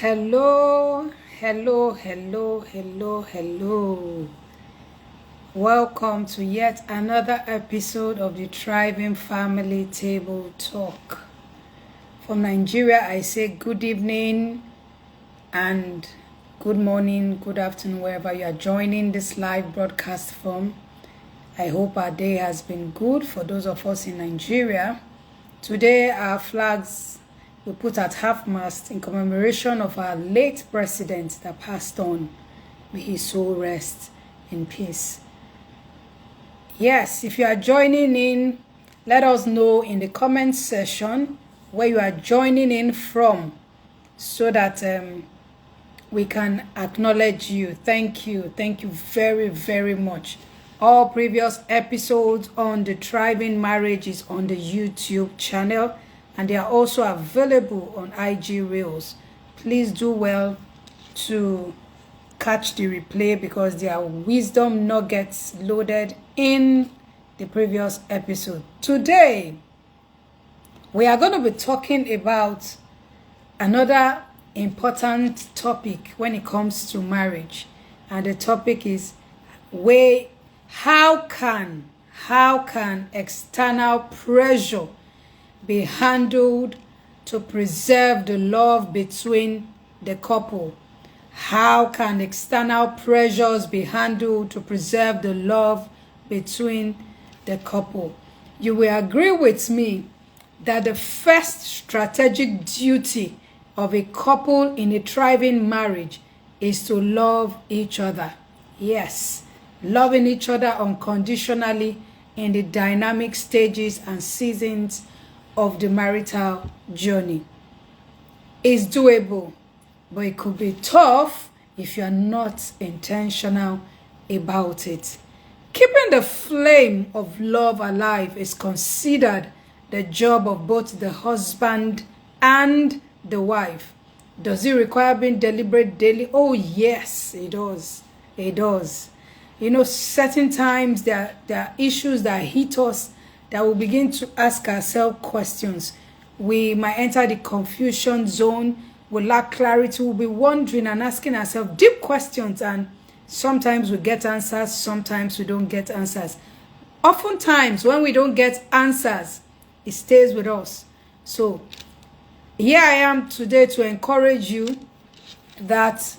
Hello, hello, hello, hello, hello. Welcome to yet another episode of the Thriving Family Table Talk. From Nigeria, I say good evening and good morning, good afternoon, wherever you are joining this live broadcast from. I hope our day has been good for those of us in Nigeria. Today, our flags we put at half-mast in commemoration of our late president that passed on. May his soul rest in peace. Yes, if you are joining in, let us know in the comment section where you are joining in from so that we can acknowledge you. Thank you. Thank you very, very much. All previous episodes on the Thriving Marriage is on the YouTube channel, and they are also available on IG Reels. Please do well to catch the replay because there are wisdom nuggets loaded in the previous episode. Today, we are going to be talking about another important topic when it comes to marriage. And the topic is how can external pressure be handled to preserve the love between the couple? How can external pressures be handled to preserve the love between the couple? You will agree with me that the first strategic duty of a couple in a thriving marriage is to love each other. Yes, loving each other unconditionally in the dynamic stages and seasons of the marital journey. It's doable, but it could be tough if you're not intentional about it. Keeping the flame of love alive is considered the job of both the husband and the wife. Does it require being deliberate daily? Oh, yes, it does. It does. You know, certain times there are issues that hit us that we begin to ask ourselves questions. We might enter the confusion zone. We lack clarity. We'll be wondering and asking ourselves deep questions. And sometimes we get answers. Sometimes we don't get answers. Oftentimes, when we don't get answers, it stays with us. So here I am today to encourage you that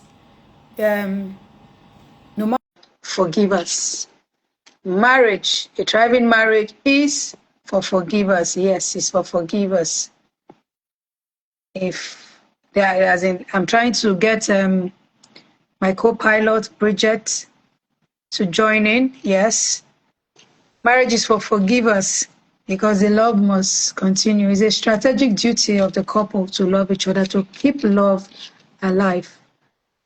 no matter, forgive us. Marriage, a thriving marriage is for forgivers. Yes, it's for forgivers. If there, as in, I'm trying to get my co-pilot Bridget to join in. Yes, marriage is for forgivers because the love must continue. It's a strategic duty of the couple to love each other, to keep love alive.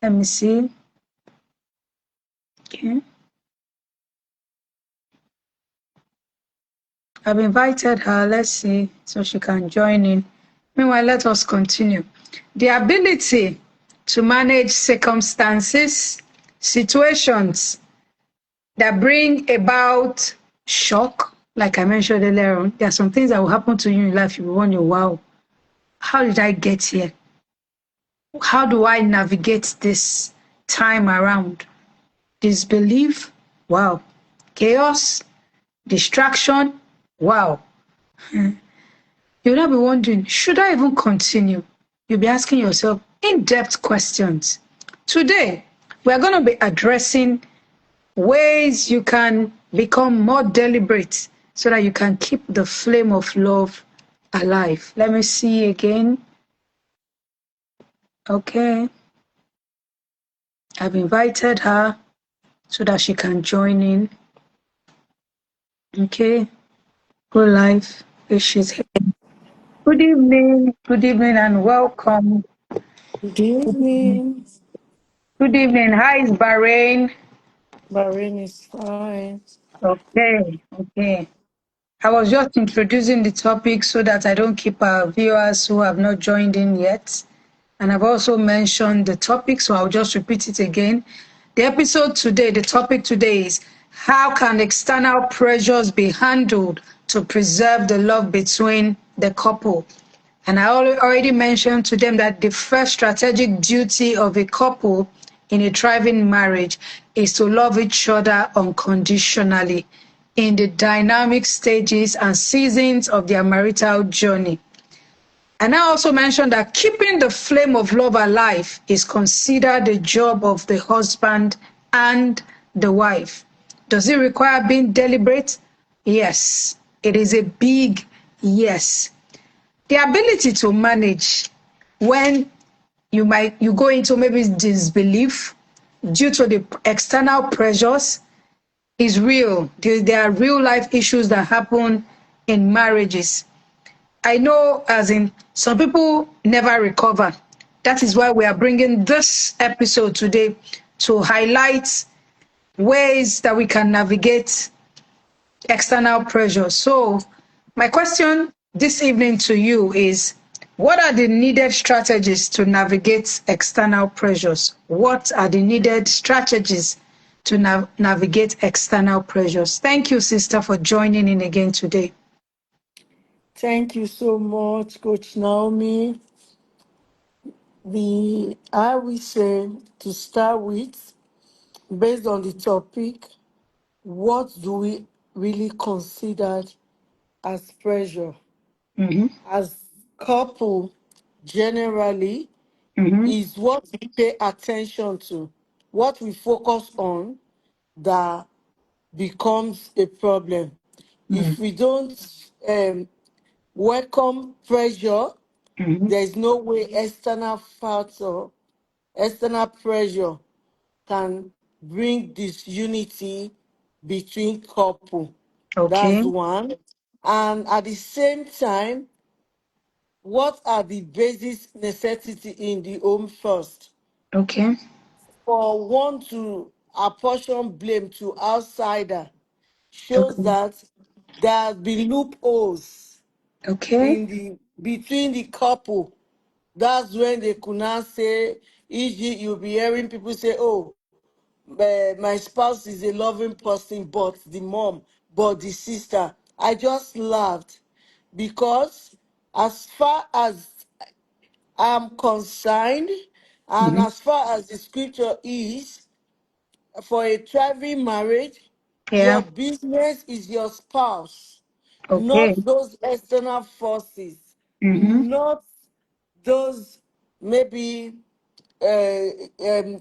Let me see. Okay. I've invited her, let's see, so she can join in. Meanwhile, let us continue. The ability to manage circumstances, situations that bring about shock, like I mentioned earlier on. There are some things that will happen to you in life. You will wonder, wow, how did I get here? How do I navigate this time around? Disbelief, wow. Chaos, distraction, wow. You'll not be wondering, should I even continue? You'll be asking yourself in-depth questions. Today, we're going to be addressing ways you can become more deliberate so that you can keep the flame of love alive. Let me see again. Okay. I've invited her so that she can join in. Okay. Go live if she's here. Good evening, and welcome. Good evening. Good evening. How is Bahrain? Bahrain is fine. Okay. I was just introducing the topic so that I don't keep our viewers who have not joined in yet. And I've also mentioned the topic, so I'll just repeat it again. The topic today is how can external pressures be handled to preserve the love between the couple? And I already mentioned to them that the first strategic duty of a couple in a thriving marriage is to love each other unconditionally in the dynamic stages and seasons of their marital journey. And I also mentioned that keeping the flame of love alive is considered the job of the husband and the wife. Does it require being deliberate? Yes. It is a big yes. The ability to manage when you go into maybe disbelief due to the external pressures is real. There are real life issues that happen in marriages. I know, as in, some people never recover. That is why we are bringing this episode today to highlight ways that we can navigate external pressure. So, my question this evening to you is, what are the needed strategies to navigate external pressures? What are the needed strategies to navigate external pressures? Thank you, sister, for joining in again today. Thank you so much, Coach Naomi. I will say to start with, based on the topic, what do we really consider as pressure? Mm-hmm, As couple, generally, mm-hmm, is what we pay attention to, what we focus on that becomes a problem. If we don't um, welcome pressure, mm-hmm. there is no way external factor, external pressure can bring disunity between couple. That's Okay, one. And at the same time, what are the basic necessity in the home first? okay, For one to apportion blame to outsider shows okay, that there have been loopholes okay. in the between the couple. That's when they could now say, e.g., you'll be hearing people say, oh, my spouse is a loving person, but the mom, but the sister. I just laughed because, as far as I'm concerned, and Mm-hmm. as far as the scripture is, for a thriving marriage, your Yeah, business is your spouse, not okay. those external forces, Mm-hmm, not those maybe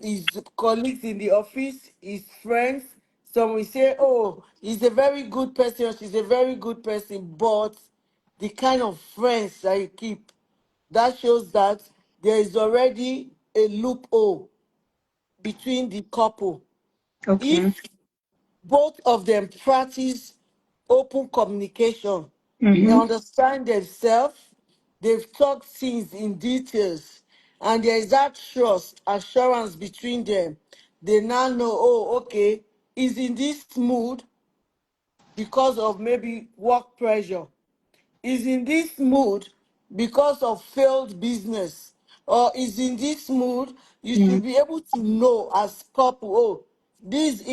his colleagues in the office, his friends. Some will say, oh, he's a very good person, or she's a very good person, but the kind of friends that you keep, that shows that there is already a loophole between the couple. okay. If both of them practice open communication, they Mm-hmm, understand themselves, they've talked things in details, and there is that trust, assurance between them. They now know, oh, okay, he's in this mood because of maybe work pressure, is in this mood because of failed business, or is in this mood. You mm-hmm, should be able to know as couple, oh, this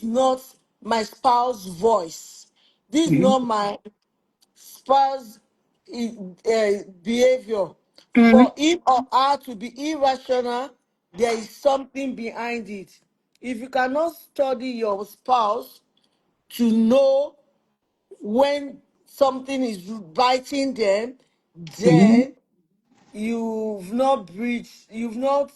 not my spouse voice, this mm-hmm, not my spouse behavior. mm-hmm. For him or her to be irrational, there is something behind it. If you cannot study your spouse to know when something is biting them, Mm-hmm. then you've not breached, you've not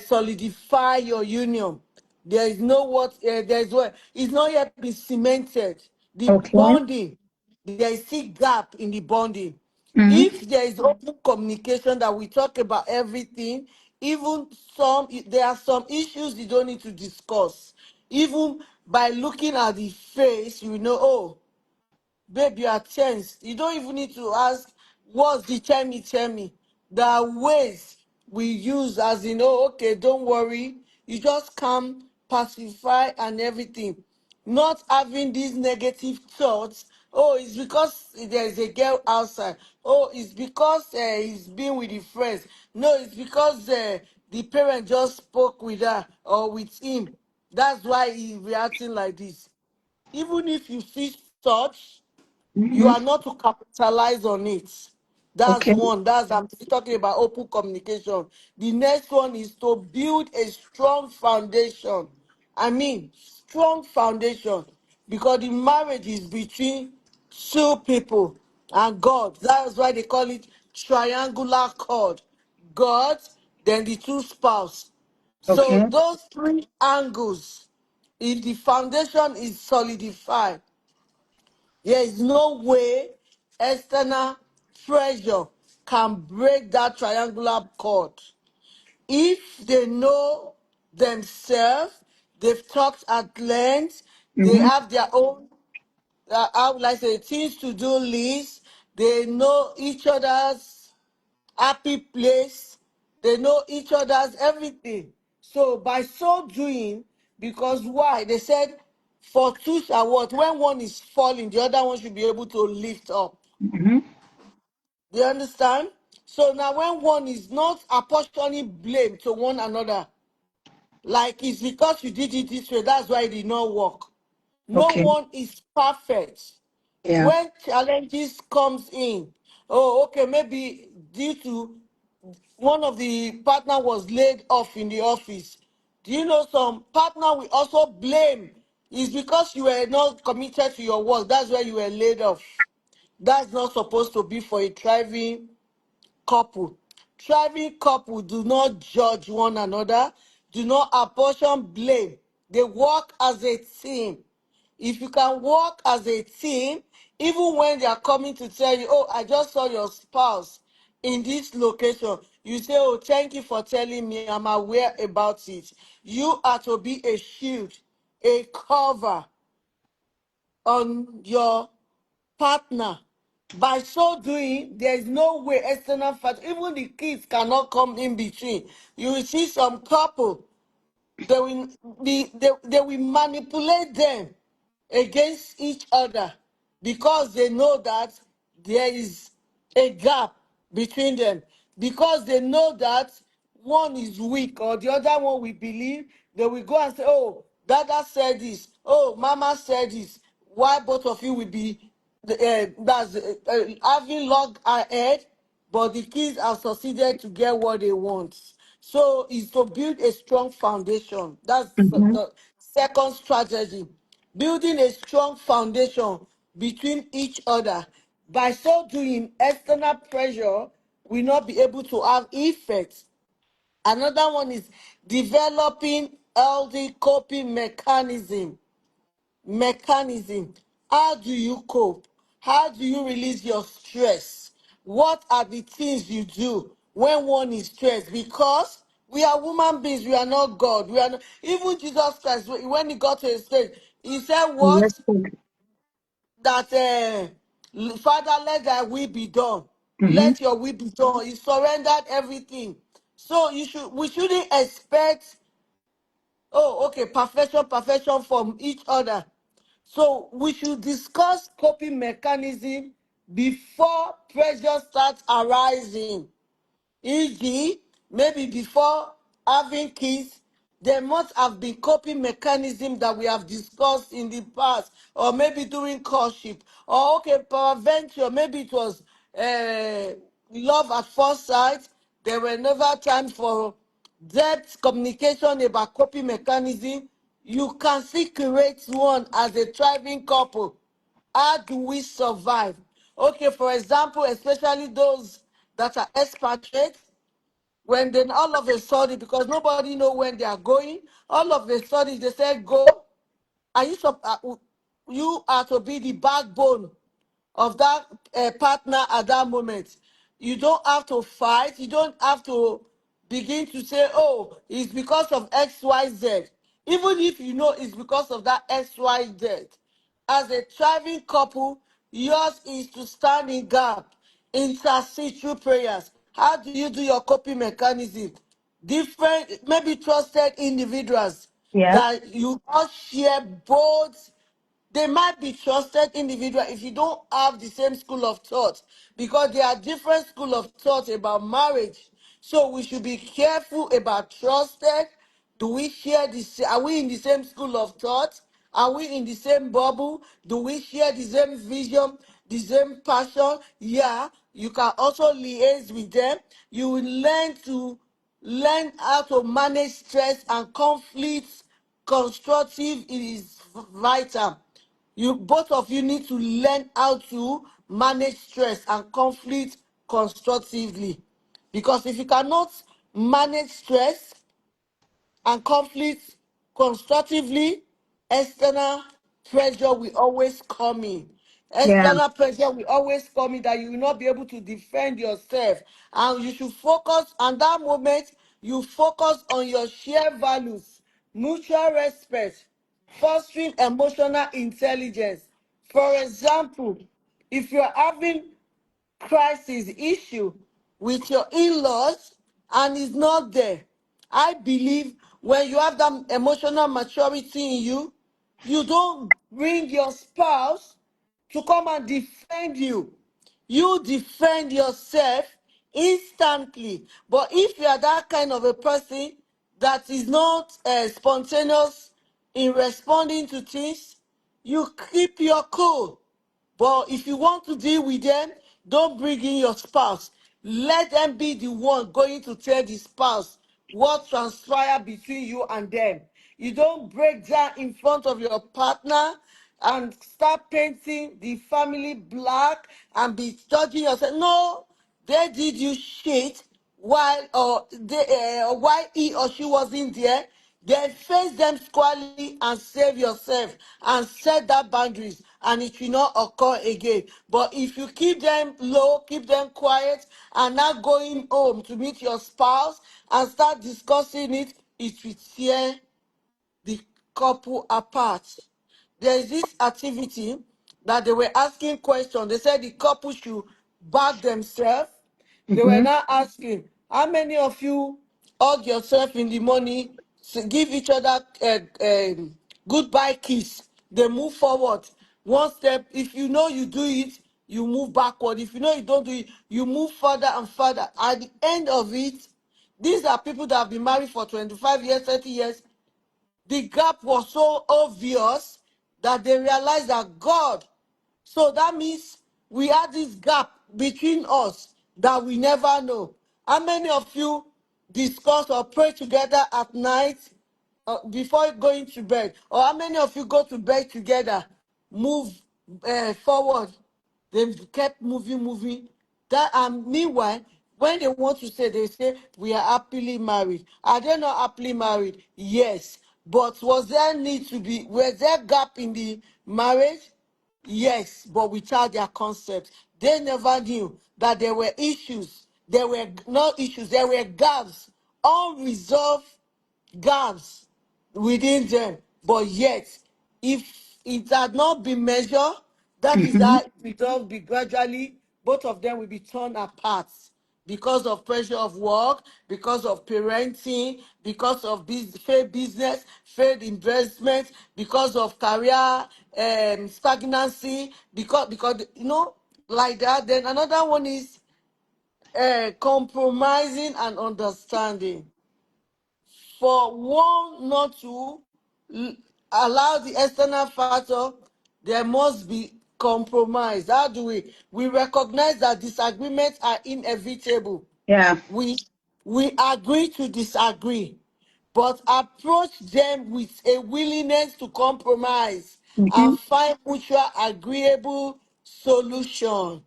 solidify your union. There is no what, there's what, it's not yet been cemented. The Okay. bonding, there is still gap in the bonding. Mm-hmm. If there is open communication that we talk about everything, even some, there are some issues you don't need to discuss. Even by looking at the face, you know, oh, babe, you are tense. You don't even need to ask, what's the tell me, tell me. There are ways we use, as in, oh, okay, don't worry. You just calm, pacify, and everything. Not having these negative thoughts. Oh, it's because there's a girl outside. Oh, it's because he's been with his friends. No, it's because the parent just spoke with her or with him. That's why he's reacting like this. Even if you see such, you Mm-hmm. are not to capitalize on it. That's Okay. one. That's I'm still talking about open communication. The next one is to build a strong foundation. I mean, strong foundation, because the marriage is between two people and God. That's why they call it triangular cord. God, then the two spouse. So Okay. those three angles, if the foundation is solidified, there is no way external pressure can break that triangular cord. If they know themselves, they've talked at length, they Mm-hmm. have their own, how would I say, things to do list, they know each other's happy place, they know each other's everything. So by so doing, because why? They said, for two shall what? When one is falling, the other one should be able to lift up. Mm-hmm. Do you understand? So now when one is not apportioning blame to one another, like it's because you did it this way, that's why it did not work. No Okay. one is perfect. Yeah. When challenges comes in, oh, okay, maybe due to one of the partner was laid off in the office. Do you know some partner will also blame? It's because you were not committed to your work. That's why you were laid off. That's not supposed to be for a thriving couple. Thriving couple do not judge one another, do not apportion blame. They work as a team. If you can work as a team, even when they are coming to tell you, oh, I just saw your spouse in this location, you say, oh, thank you for telling me, I'm aware about it. You are to be a shield, a cover on your partner. By so doing, there is no way external factor, even the kids cannot come in between. You will see some couple, they will they will manipulate them against each other because they know that there is a gap between them, because they know that one is weak or the other one will believe. They will go and say, oh, dada said this, oh, mama said this. Why both of you will be having log ahead, but the kids have succeeded to get what they want. So it's to build a strong foundation. That's Mm-hmm. the second strategy. Building a strong foundation between each other. By so doing, external pressure will not be able to have effect. Another one is developing healthy coping mechanism. How do you cope? How do you release your stress? What are the things you do when one is stressed? Because we are human beings, we are not God. We are not, even Jesus Christ, when he got to a stage, he said, what? Rested. That Father, let thy will be done. Mm-hmm. Let your will be done. He surrendered everything. So we shouldn't expect, oh, okay, perfection from each other. So we should discuss coping mechanism before pressure starts arising. E.g., maybe before having kids, there must have been coping mechanism that we have discussed in the past, or maybe during courtship, or okay, peradventure, maybe it was love at first sight. There were never time for depth communication about coping mechanism. You can still create one as a thriving couple. How do we survive? Okay, for example, especially those that are expatriates, when then all of a sudden, because nobody know when they are going, all of a sudden they say go, are you are to be the backbone of that partner at that moment. You don't have to fight. You don't have to begin to say, oh, it's because of XYZ. Even if you know it's because of that XYZ. As a thriving couple, yours is to stand in gap, intercede through prayers. How do you do your coping mechanism? Different, maybe trusted individuals Yeah. that you all share both. They might be trusted individual if you don't have the same school of thought, because there are different school of thought about marriage. So we should be careful about trusted. Do we share this? Are we in the same school of thought? Are we in the same bubble? Do we share the same vision, the same passion? Yeah. You can also liaise with them. You will learn how to manage stress and conflicts. Constructive is vital. You both of you need to learn how to manage stress and conflict constructively. Because if you cannot manage stress and conflict constructively, external pressure will always come in. Yeah. External pressure will always come in that you will not be able to defend yourself. And you should focus, on that moment, you focus on your shared values, mutual respect, fostering emotional intelligence. For example, if you're having crisis issue with your in-laws and is not there, I believe when you have that emotional maturity in you, you don't bring your spouse to come and defend you. You defend yourself instantly. But if you are that kind of a person that is not spontaneous in responding to things, you keep your cool. But if you want to deal with them, don't bring in your spouse. Let them be the one going to tell the spouse what transpired between you and them. You don't break down in front of your partner and start painting the family black and be judging yourself. No, they did you shit while he or she wasn't there. Then face them squarely and save yourself and set that boundaries, and it will not occur again. But if you keep them low, keep them quiet, and not going home to meet your spouse and start discussing it, it will tear the couple apart. There is this activity that they were asking questions. They said the couple should back themselves. They were Mm-hmm. now asking, how many of you hug yourself in the morning, give each other a goodbye kiss? They move forward. One step, if you know you do it, you move backward. If you know you don't do it, you move further and further. At the end of it, these are people that have been married for 25 years, 30 years. The gap was so obvious that they realized that God, so that means we had this gap between us that we never know. How many of you discuss or pray together at night before going to bed? Or how many of you go to bed together, move forward? They've kept moving. That and meanwhile, when they want to say, they say we are happily married. Are they not happily married? Yes. But was there gap in the marriage? Yes, but without their concept. They never knew that there were issues. There were not issues, there were gaps, unresolved gaps within them. But yet, if it had not been measured, that is Mm-hmm. how it will be gradually, both of them will be torn apart because of pressure of work, because of parenting, because of failed business, failed investment, because of career stagnancy, because like that. Then another one is compromising and understanding. For one not to l- allow the external factor, there must be compromise. How do we recognize that disagreements are inevitable? Yeah. We we agree to disagree, but approach them with a willingness to compromise Mm-hmm. and find mutual agreeable solution.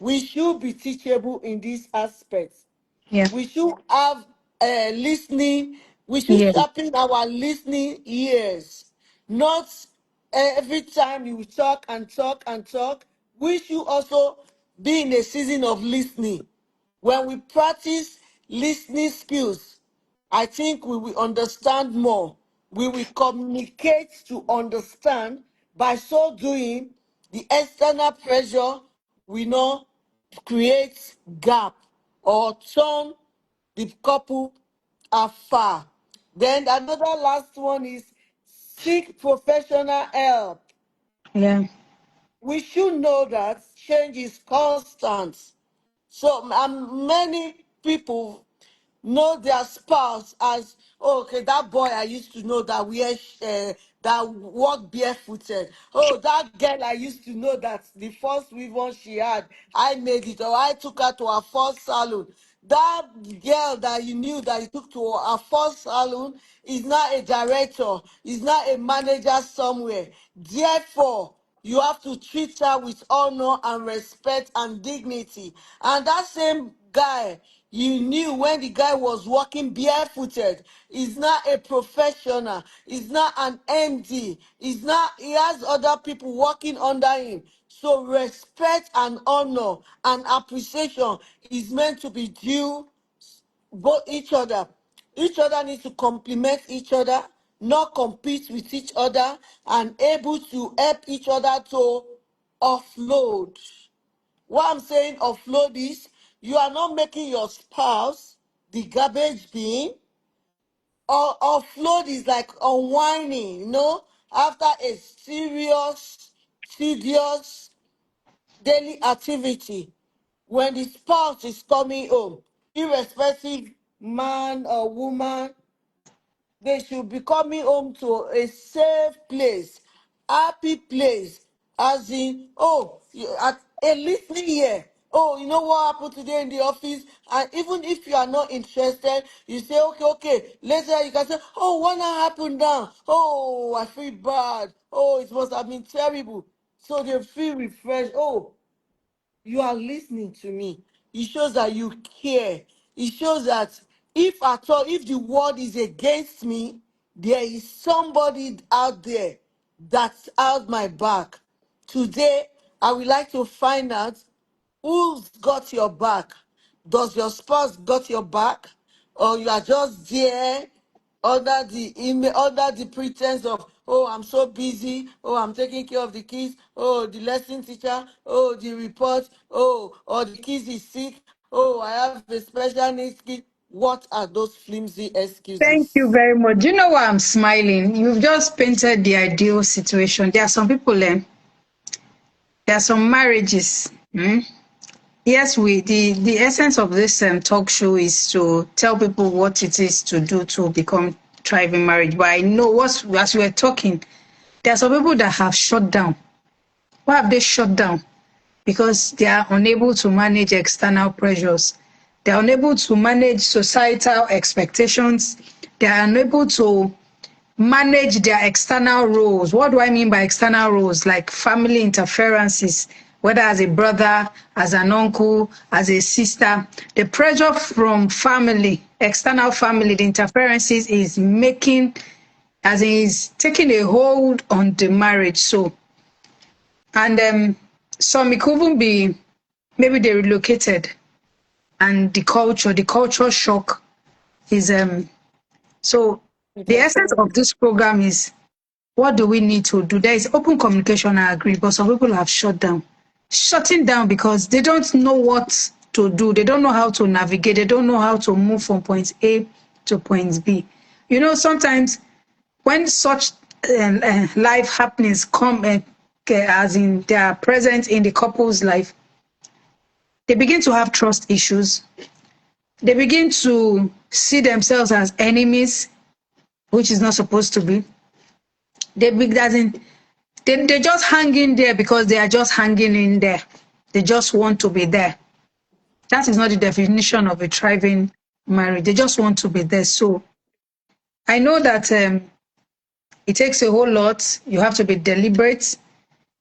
We should be teachable in this aspect. Yeah. We should have listening. We should Yeah. sharpen our listening ears. Not every time you talk and talk and talk. We should also be in a season of listening. When we practice listening skills, I think we will understand more. We will communicate to understand. By so doing, the external pressure will not create gap or turn the couple afar. Then another last one is seek professional help. Yeah. We should know that change is constant. So many people know their spouse as, oh, okay, that boy I used to know that that walked barefooted. Oh, that girl I used to know that the first weave she had, I made it, or I took her to her first salon. That girl that you knew that you took to her first salon is not a director, is not a manager somewhere. Therefore, you have to treat her with honor and respect and dignity. And that same guy you knew when the guy was walking barefooted is not a professional, is not an MD, is not, he has other people working under him. So respect and honor and appreciation is meant to be due both each other. Each other needs to complement each other, not compete with each other, and able to help each other to offload. What I'm saying offload is you are not making your spouse the garbage bin. Or offload is like unwinding, after a serious, tedious daily activity. When the spouse is coming home, irrespective man or woman, they should be coming home to a safe place, happy place. As in, oh, at a listening here. Oh, you know what happened today in the office? And even if you are not interested, you say, okay, okay. Later you can say, oh, what happened now? Oh, I feel bad. Oh, it must have been terrible. So they feel refreshed. Oh, you are listening to me. It shows that you care. It shows that if at all, if the world is against me, there is somebody out there that's out my back. Today, I would like to find out who's got your back. Does your spouse got your back? Or you are just there under the email, under the pretense of, oh, I'm so busy, oh, I'm taking care of the kids, oh, the lesson teacher, oh, the report, oh, or the kids is sick, oh, I have a special needs kid. What are those flimsy Thank you excuses? very much. You know why I'm smiling? You've just painted the ideal situation. There are some people, there are some marriages. Yes, the essence of this talk show is to tell people what it is to do to become thriving marriage. But I know as we were talking, there are some people that have shut down. Why have they shut down? Because they are unable to manage external pressures. They are unable to manage societal expectations. They are unable to manage their external roles. What do I mean by external roles? Like family interferences, whether as a brother, as an uncle, as a sister. The pressure from family, external family, the interferences is making, as in is taking a hold on the marriage. So, and some it could even be maybe they relocated and the culture shock is so the essence of this program is what do we need to do? There is open communication, I agree, but some people have shut down. Shutting down because they don't know what to do. They don't know how to navigate. They don't know how to move from point A to point B. You know, sometimes when such life happenings come, as in they are present in the couple's life, they begin to have trust issues. They begin to see themselves as enemies, which is not supposed to be. As in, they just hang in there because they are just hanging in there. They just want to be there. That is not the definition of a thriving marriage. They just want to be there. So I know that it takes a whole lot. You have to be deliberate,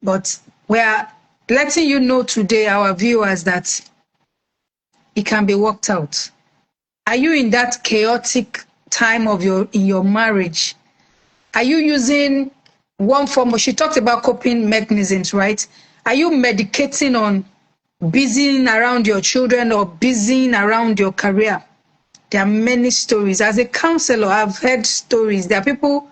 but we are letting you know today, our viewers, that it can be worked out. Are you in that chaotic time of in your marriage? Are you using one form of, she talked about coping mechanisms, right? Are you medicating on busying around your children or busying around your career? There are many stories. As a counselor, I've heard stories. There are people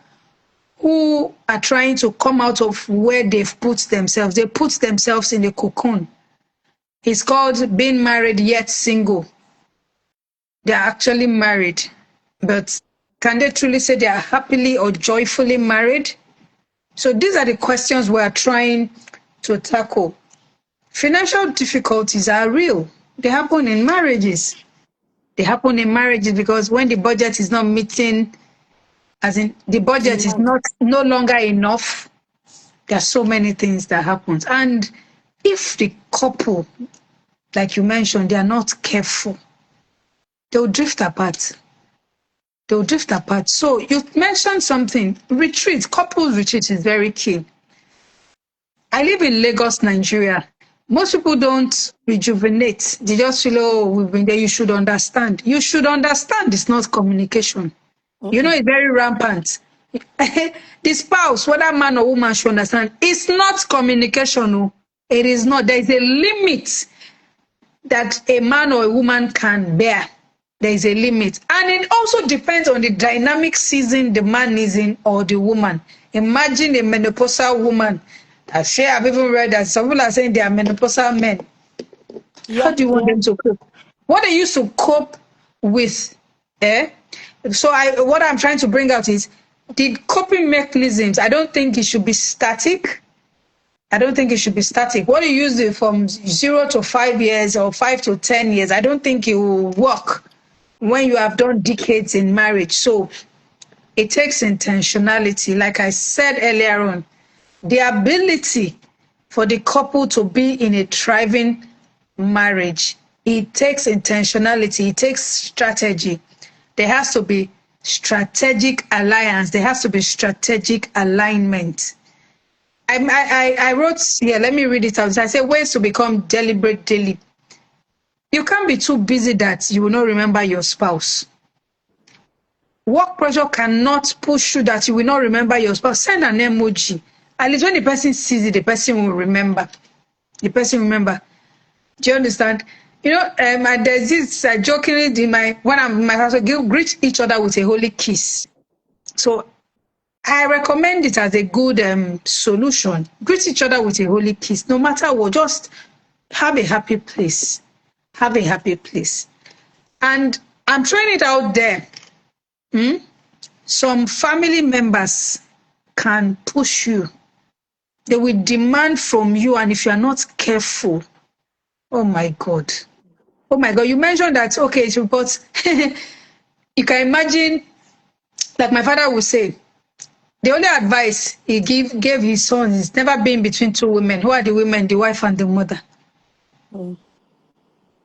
who are trying to come out of where they've put themselves. They put themselves in a cocoon. It's called being married yet single. They're actually married, but can they truly say they are happily or joyfully married? So these are the questions we are trying to tackle. Financial difficulties are real. They happen in marriages. They happen in marriages because when the budget is not meeting, as in the budget is Demand. not no longer enough, there are so many things that happens. And if the couple, like you mentioned, they are not careful, they'll drift apart. They'll drift apart. So you mentioned something, retreat, couple retreat is very key. I live in Lagos, Nigeria. Most people don't rejuvenate. They just feel, oh, we've been there. You should understand. You should understand it's not communication. You know, it's very rampant. The spouse, whether man or woman, should understand. It's not communication. No. It is not. There is a limit that a man or a woman can bear. There is a limit. And it also depends on the dynamic season the man is in or the woman. Imagine a menopausal woman. I've even read that some people are saying they are menopausal men. How Yeah, do you want yeah. them to cope? What they used to cope with, eh? So what I'm trying to bring out is the coping mechanisms. I don't think it should be static. I don't think it should be static. What you use it from 0 to 5 years or 5 to 10 years, I don't think it will work when you have done decades in marriage. So it takes intentionality. Like I said earlier on, the ability for the couple to be in a thriving marriage, it takes intentionality, it takes strategy. There has to be strategic alliance, there has to be strategic alignment. I wrote here, let me read it out. I said ways to become deliberate daily. You can't be too busy that you will not remember your spouse. Work pressure cannot push you that you will not remember your spouse. Send an emoji. At least when the person sees it, the person will remember. The person remember. Do you understand? You know, there's this jokingly in when I'm in my house, we greet each other with a holy kiss. So I recommend it as a good solution. Greet each other with a holy kiss. No matter what, just have a happy place. Have a happy place. And I'm throwing it out there. Some family members can push you. They will demand from you, and if you are not careful, oh my God. Oh my God, you mentioned that, okay, but you can imagine, like my father would say, the only advice he gave his son is never being between two women. Who are the women? The wife and the mother.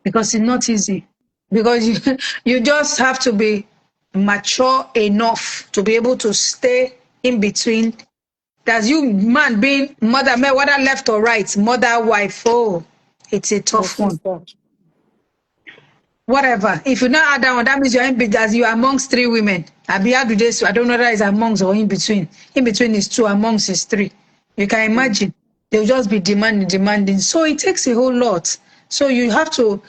Because it's not easy. Because you just have to be mature enough to be able to stay in between. That's you, man, being mother, whether left or right, mother, wife. Oh, it's a My tough one. sister. Whatever. If you not add that one, that means you're in between, as you are amongst three women. I don't know whether it's amongst or in between. In between is two, amongst is three. You can imagine. They'll just be demanding. So it takes a whole lot. So you have to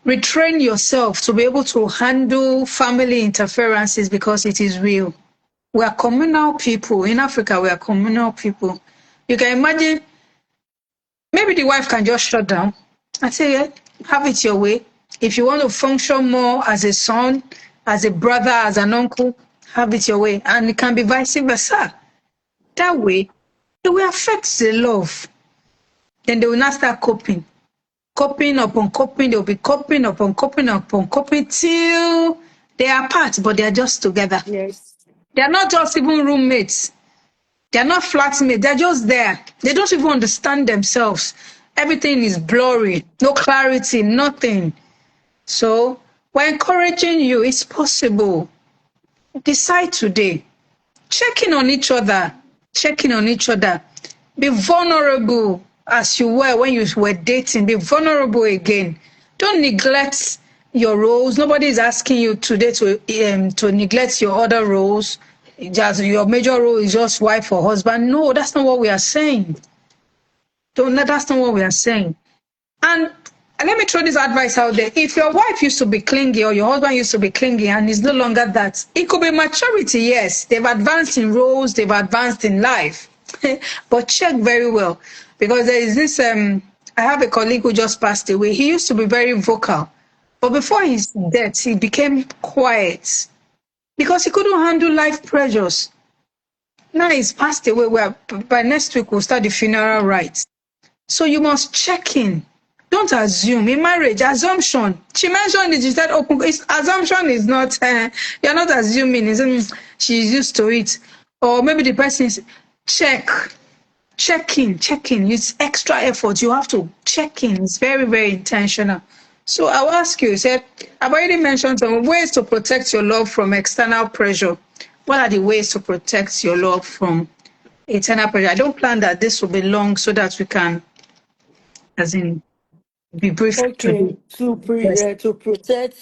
retrain yourself to be able to handle family interferences because it is real. We are communal people. In Africa, we are communal people. You can imagine, maybe the wife can just shut down and say, yeah, have it your way. If you want to function more as a son, as a brother, as an uncle, have it your way. And it can be vice versa. That way, it will affect the love. Then they will not start coping. Coping upon coping, they'll be coping upon coping till they are apart, but they are just together. Yes. They are not just even roommates. They are not flatmates. They're just there. They don't even understand themselves. Everything is blurry, no clarity, nothing. So we're encouraging you. It's possible. Decide today. Checking on each other. Be vulnerable as you were when you were dating. Be vulnerable again. Don't neglect your roles. Nobody is asking you today to neglect your other roles. Just your major role is just wife or husband. No, that's not what we are saying. That's not what we are saying. And let me throw this advice out there. If your wife used to be clingy or your husband used to be clingy and is no longer that, it could be maturity, yes. They've advanced in roles, they've advanced in life. But check very well. Because there is this, I have a colleague who just passed away. He used to be very vocal. But before his death, he became quiet. Because he couldn't handle life pressures. Now he's passed away. By next week, we'll start the funeral rites. So you must check in. don't assume in marriage. Assumption. She mentioned it. She said, "Open." Assumption is not. You're not assuming. She's used to it, or maybe the person is check, checking. It's extra effort. You have to check in. It's very, very intentional. So I'll ask you. Said I've already mentioned some ways to protect your love from external pressure. What are the ways to protect your love from internal pressure? I don't plan that this will be long so that we can, as in, be brief today. Okay, Yes. to protect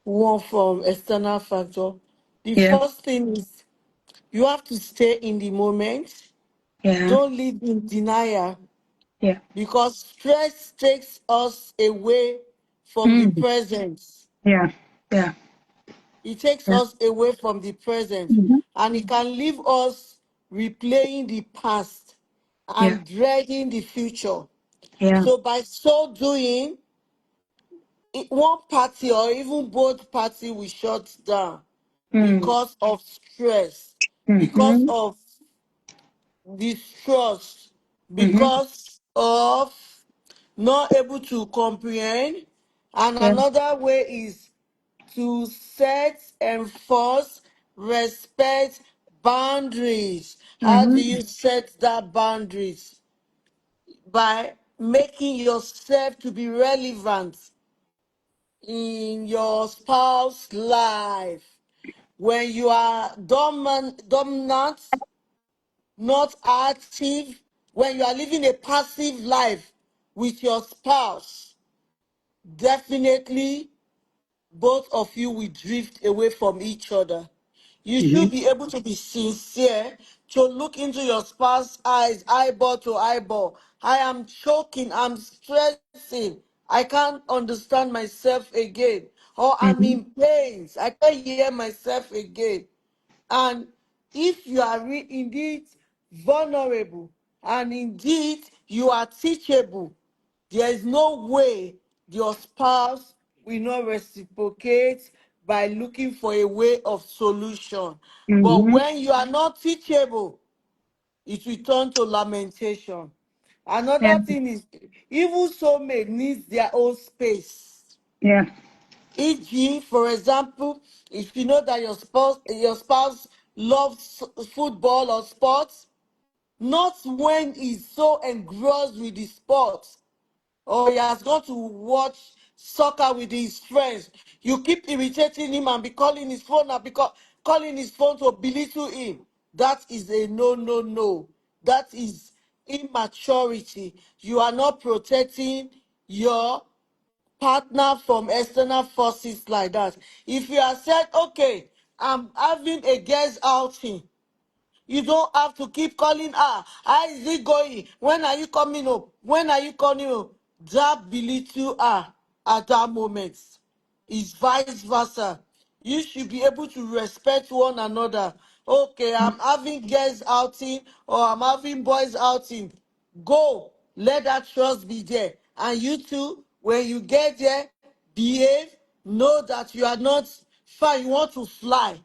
one from external factor, the Yeah. first thing is you have to stay in the moment. Yeah. Don't live in denial, Yeah. because stress takes us away from the Mm. present. Yeah. Yeah. It takes Yeah. us away from the present, Mhm. and it can leave us replaying the past Yeah. and dreading the future. Yeah. So by so doing, one party or even both party will shut down Mm. because of stress, because Mhm. of distrust, Mhm. because of not able to comprehend. And Yeah. another way is to set, enforce, respect boundaries. How do Mhm. you set that boundaries? By making yourself to be relevant in your spouse life. When you are dominant, not active, when you are living a passive life with your spouse, definitely both of you will drift away from each other. You should Mhm. be able to be sincere, to look into your spouse's eyes, eyeball to eyeball. I am choking, I'm stressing, I can't understand myself again, or I'm Mhm. in pains, I can't hear myself again. And if you are indeed vulnerable and indeed you are teachable, there is no way your spouse will not reciprocate by looking for a way of solution. But Mhm. when you are not teachable, it will turn to lamentation. Yeah. Another thing is, even soulmate needs their own space. Yeah. E.g., for example, if you know that your spouse loves football or sports, not when he's so engrossed with the sports, or he has gone to watch soccer with his friends. You keep irritating him and be calling his phone and calling his phone to belittle him. That is a no, no, no. That is immaturity. You are not protecting your partner from external forces like that. If you have said, okay, I'm having a guest outing, you don't have to keep calling her. How is it going? When are you coming up? When are you coming up? That belittle her at that moment. It's vice versa. You should be able to respect one another. Okay, I'm having girls outing or I'm having boys outing. Go. Let that trust be there. And you too, when you get there, behave. Know that you are not fine. You want to fly.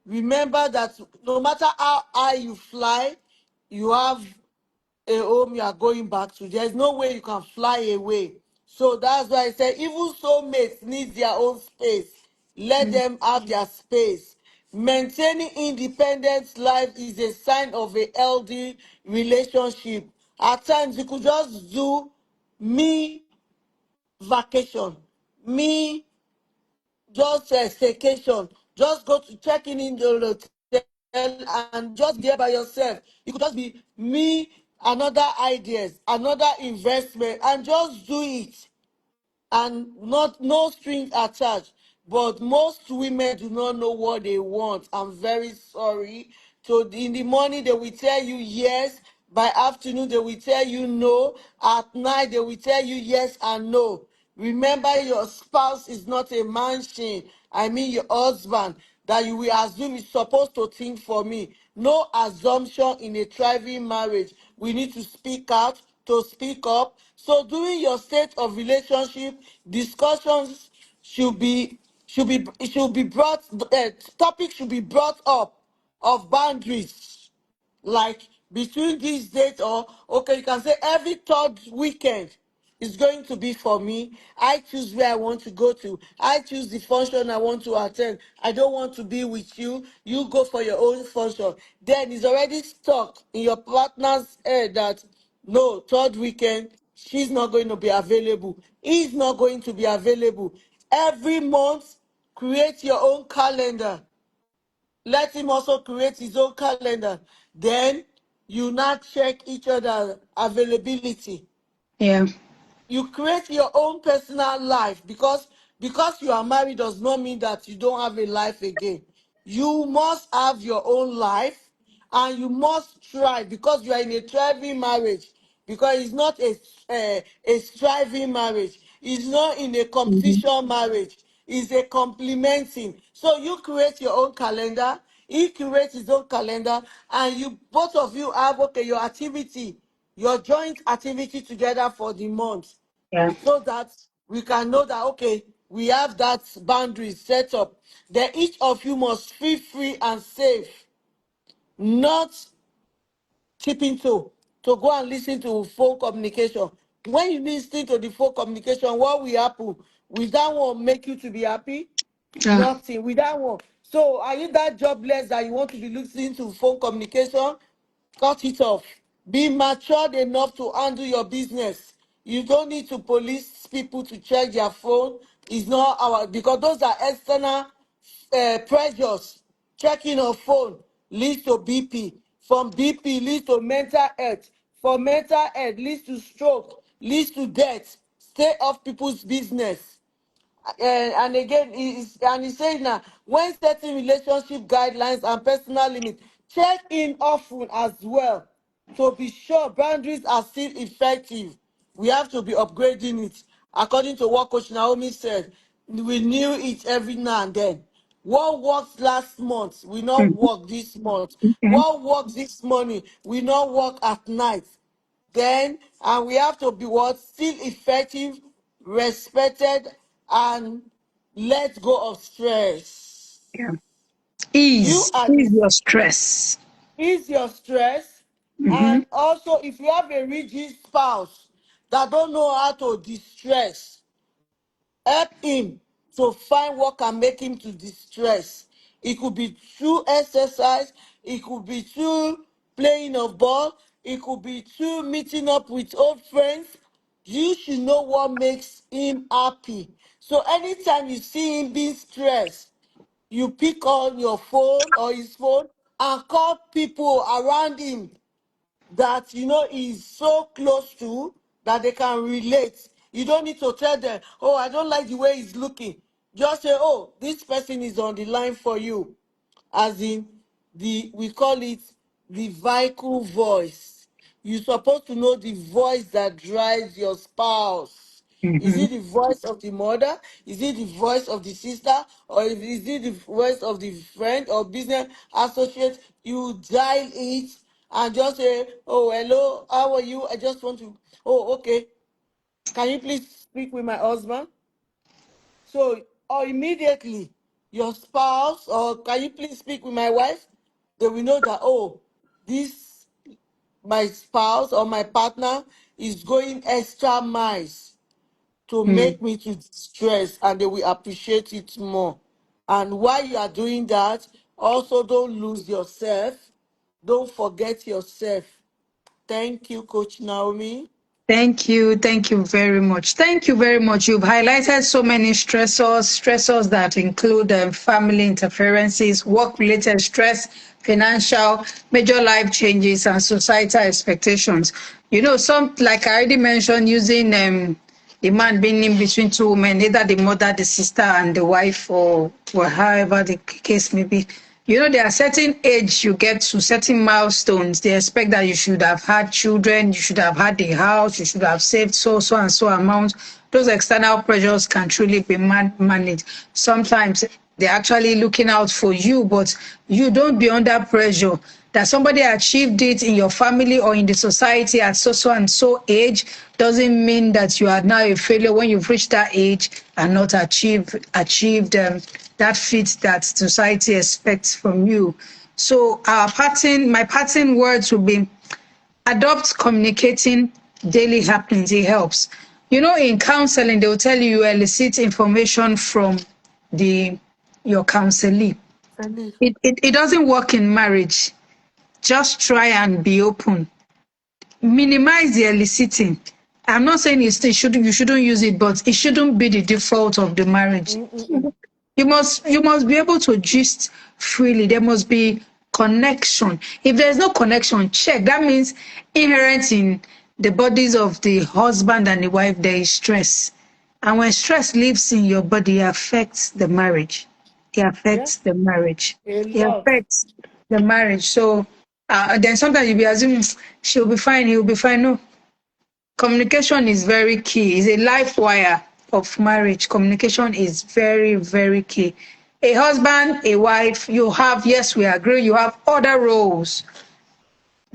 Remember that no matter how high you fly, you have a home you are going back to. There's no way you can fly away. So that's why I say even soulmates need their own space. Let Mm. them have their space. Maintaining independent life is a sign of a healthy relationship. At times you could just do me vacation, me just a staycation, just go to check in the hotel and just be there by yourself. You could just be me, another ideas, another investment, and just do it, and not no strings attached. But most women do not know what they want. I'm very sorry. So in the morning they will tell you yes. By afternoon they will tell you no. At night they will tell you yes and no. Remember, your spouse is not a machine. I mean your husband that you will assume is supposed to think for me. No assumption in a thriving marriage. We need to speak out, to speak up. So during your state of relationship, discussions should be brought. Topics should be brought up of boundaries, like between these dates, or okay, you can say every third weekend is going to be for me. I choose where I want to go to. I choose the function I want to attend. I don't want to be with you. You go for your own function. Then it's already stuck in your partner's head that no, third weekend, she's not going to be available. He's not going to be available. Every month, create your own calendar. Let him also create his own calendar. Then you now check each other's availability. Yeah. You create your own personal life, because you are married does not mean that you don't have a life again. You must have your own life, and you must try, because you are in a thriving marriage, because it's not a striving marriage. It's not in a Mm-hmm. competition marriage. It's a complementing. So you create your own calendar, he creates his own calendar, and you both of you have, okay, your activity, your joint activity together for the month, Yeah. so that we can know that, okay, we have that boundary set up. Then each of you must feel free and safe, not tipping to go and listen to phone communication. When you listen to the phone communication, what will happen? Will that one make you to be happy? Yeah. Nothing with that one. So are you that jobless that you want to be listening to phone communication? Cut it off. Be matured enough to handle your business. You don't need to police people to check their phone. It's not our, because those are external pressures. Checking of phone leads to BP. From BP leads to mental health. From mental health leads to stroke, leads to death. Stay off people's business. And again, he's saying now, when setting relationship guidelines and personal limits, check in often as well to be sure boundaries are still effective. We have to be upgrading it. According to what Coach Naomi said, we knew it every now and then. What worked last month will not Mm-hmm. work this month. Okay. What worked this morning will not work at night. Then, and we have to be what? Still effective, respected, and let go of stress. Yeah. You are Ease this, your stress. ease your stress. Mm-hmm. And also, if you have a rigid spouse that don't know how to distress, help him to find what can make him to distress. It could be through exercise, it could be through playing of ball, it could be through meeting up with old friends. You should know what makes him happy. So anytime you see him being stressed, you pick on your phone or his phone and call people around him that is so close to, that they can relate. You don't need to tell them, oh, I don't like the way he's looking. Just say, oh, this person is on the line for you. As in, we call it the vehicle voice. You're supposed to know the voice that drives your spouse. Is Mm-hmm. it the voice of the mother? Is it the voice of the sister? Or is it the voice of the friend or business associate? You dial it and just say, oh, hello, how are you? I just want to, oh, okay. Can you please speak with my husband? So, or immediately, your spouse, or can you please speak with my wife? They will know that, oh, this, my spouse or my partner is going extra miles to Mm. make me to stress, and they will appreciate it more. And while you are doing that, also don't lose yourself. Don't forget yourself. Thank you, Coach Naomi. Thank you. Thank you very much. Thank you very much. You've highlighted so many stressors that include family interferences, work-related stress, financial, major life changes, and societal expectations. Some, like I already mentioned, using the man being in between two women, either the mother, the sister, and the wife, or however the case may be. There are certain age you get to, certain milestones. They expect that you should have had children, you should have had the house, you should have saved so and so amount. Those external pressures can truly be managed. Sometimes they're actually looking out for you, but you don't be under pressure. That somebody achieved it in your family or in the society at so and so age doesn't mean that you are now a failure when you've reached that age and not achieved that feat that society expects from you. So my parting words would be: adopt communicating daily happenings. It helps. In counseling, they will tell you elicit information from the your counselee. Really? It doesn't work in marriage. Just try and be open. Minimize the eliciting. I'm not saying you shouldn't use it, but it shouldn't be the default of the marriage. Mm-mm-mm. You must be able to gist freely. There must be connection. If there's no connection, check. That means inherent in the bodies of the husband and the wife, there is stress. And when stress lives in your body, it affects the marriage. It Yeah, affects the marriage. a It lot. affects the marriage. So then sometimes you'll be assuming she'll be fine, he'll be fine. No, communication is very key. It's a life wire of marriage. Communication is very, very key. A husband, a wife, you have, yes, we agree, you have other roles.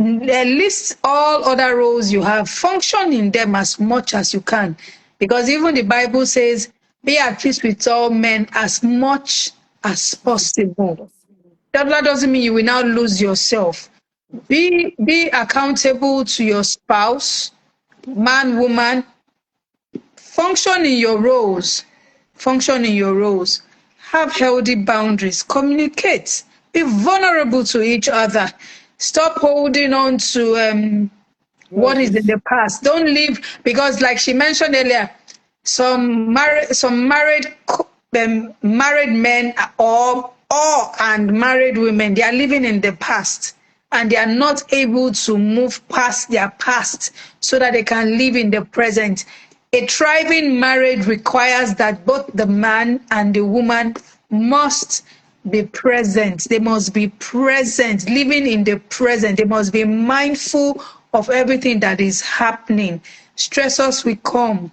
List all other roles you have, function in them as much as you can. Because even the Bible says, be at peace with all men as much as possible. That doesn't mean you will now lose yourself. Be accountable to your spouse, man, woman. Function in your roles. Function in your roles. Have healthy boundaries. Communicate. Be vulnerable to each other. Stop holding on to what is in Grudges. the past. Don't live because, like she mentioned earlier, some married men and married women, they are living in the past and they are not able to move past their past so that they can live in the present. A thriving marriage requires that both the man and the woman must be present. They must be present, living in the present. They must be mindful of everything that is happening. Stressors will come.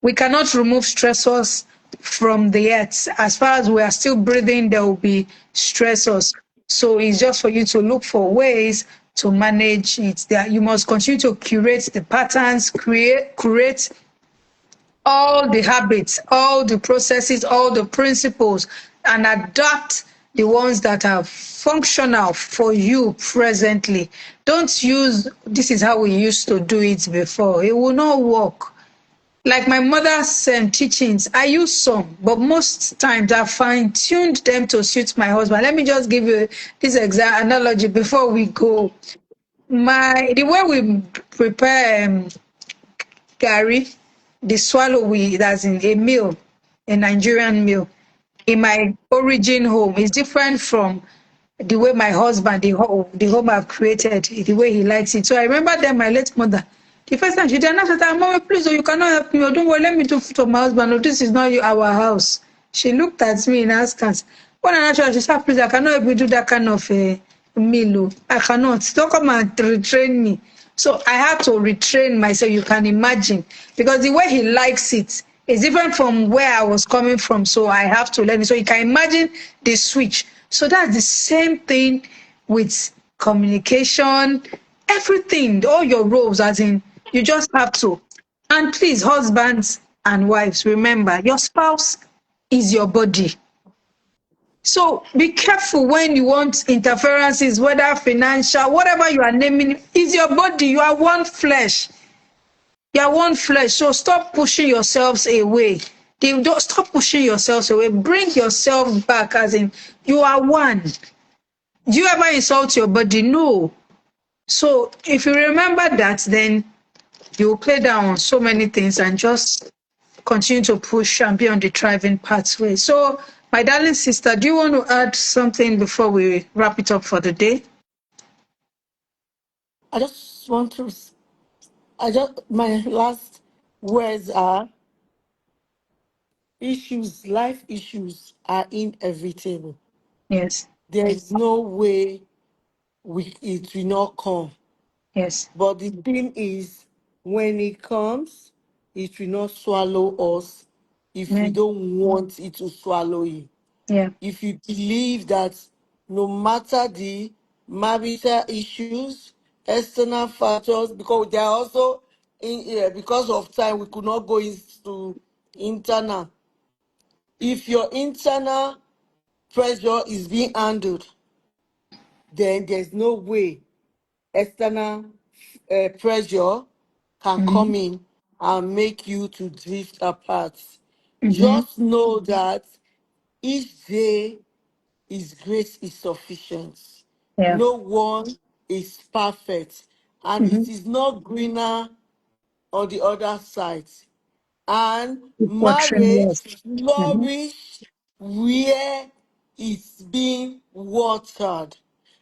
We cannot remove stressors from the earth. As far as we are still breathing, there will be stressors. So it's just for you to look for ways to manage it. That you must continue to curate the patterns, create all the habits, all the processes, all the principles, and adapt the ones that are functional for you presently. Don't use this is how we used to do it before. It will not work. Like my mother's teachings, I use some, but most times I fine-tuned them to suit my husband. Let me just give you this exact analogy before we go. The way we prepare Gary, the swallow that's in a meal, a Nigerian meal, in my origin home is different from the way my husband, the home I've created, the way he likes it. So I remember then my late mother, the first time she did not say, Mama, please, oh, you cannot help me. Oh, don't worry, let me do food for my husband. Oh, this is not our house. She looked at me and asked us, when I actually she said, please, I cannot help you do that kind of meal. Oh. I cannot. Don't come and retrain me. So I had to retrain myself, you can imagine, because the way he likes it is different from where I was coming from. So I have to learn it. So you can imagine the switch. So that's the same thing with communication, everything, all your roles, as in, you just have to. And please, husbands and wives, remember, your spouse is your body. So be careful when you want interferences, whether financial, whatever you are naming, is your body. You are one flesh. You are one flesh. So stop pushing yourselves away. Don't stop pushing yourselves away. Bring yourself back, as in you are one. Do you ever insult your body? No. So if you remember that, then you will play down on so many things and just continue to push and be on the thriving pathway. So, my darling sister, do you want to add something before we wrap it up for the day? I just want to, my last words are issues, life issues are inevitable. Yes, There is no way it will not come. yes, But the thing is, when it comes, it will not swallow us if yeah, we don't want it to swallow you. yeah, If you believe that no matter the marital issues, external factors, because they are also in here, because of time, we could not go into internal. If your internal pressure is being handled, then there's no way external pressure can mm-hmm. come in and make you to drift apart. Mm-hmm. Just know that each day His grace is sufficient. Yeah. No one is perfect, and Mm-hmm. it is not greener on the other side. And Keep watching marriage yours. Mm-hmm. flourish where it's being watered.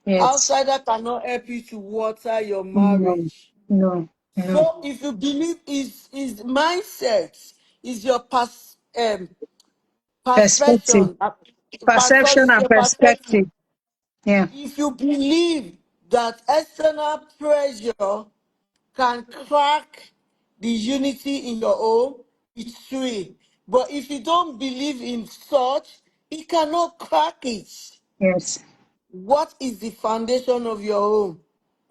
Yes. Outsider cannot help you to water your No. marriage. No. No. So if you believe is mindset, is your Perspective. perception, sorry, Perception is and your perspective. perspective. Yeah. If you believe that external pressure can crack the unity in your home, it's true. But if you don't believe in such, it cannot crack it. Yes. What is the foundation of your home?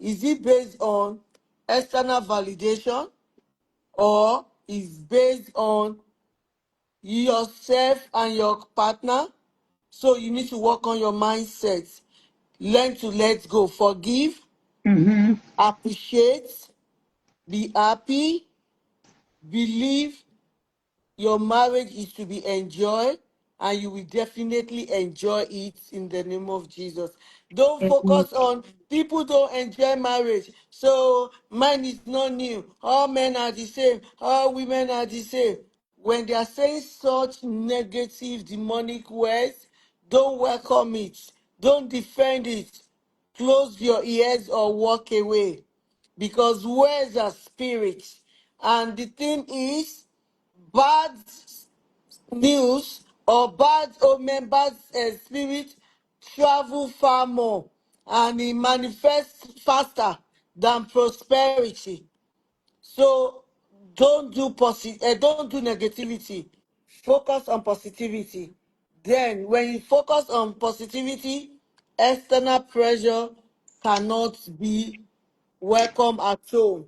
Is it based on external validation, or is based on yourself and your partner? So you need to work on your mindset. Learn to let go, forgive, Mm-hmm. appreciate, be happy, believe your marriage is to be enjoyed, and you will definitely enjoy it in the name of Jesus. Don't Amen. focus on people don't enjoy marriage, so mine is not new. All men are the same, all women are the same. When they are saying such negative, demonic words, don't welcome it, don't defend it. Close your ears or walk away, because words are spirits. And the thing is, bad news or bad omen, bad spirit travel far more, and it manifests faster than prosperity. So don't do negativity. Focus on positivity. Then, when you focus on positivity, external pressure cannot be welcome at home.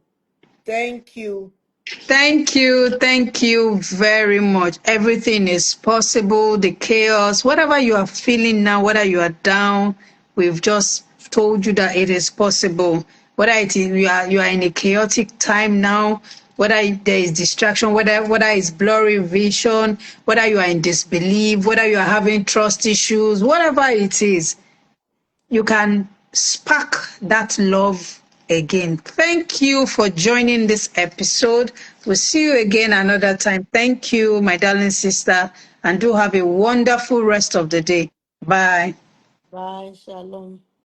Thank you. Thank you. Thank you very much. Everything is possible. The chaos, whatever you are feeling now, whether you are down, we've just told you that it is possible. Whether it is you are in a chaotic time now, whether there is distraction, whether it's blurry vision, whether you are in disbelief, whether you are having trust issues, whatever it is, you can spark that love again. Thank you for joining this episode. We'll see you again another time. Thank you, my darling sister, and do have a wonderful rest of the day. Bye. Bye. Shalom.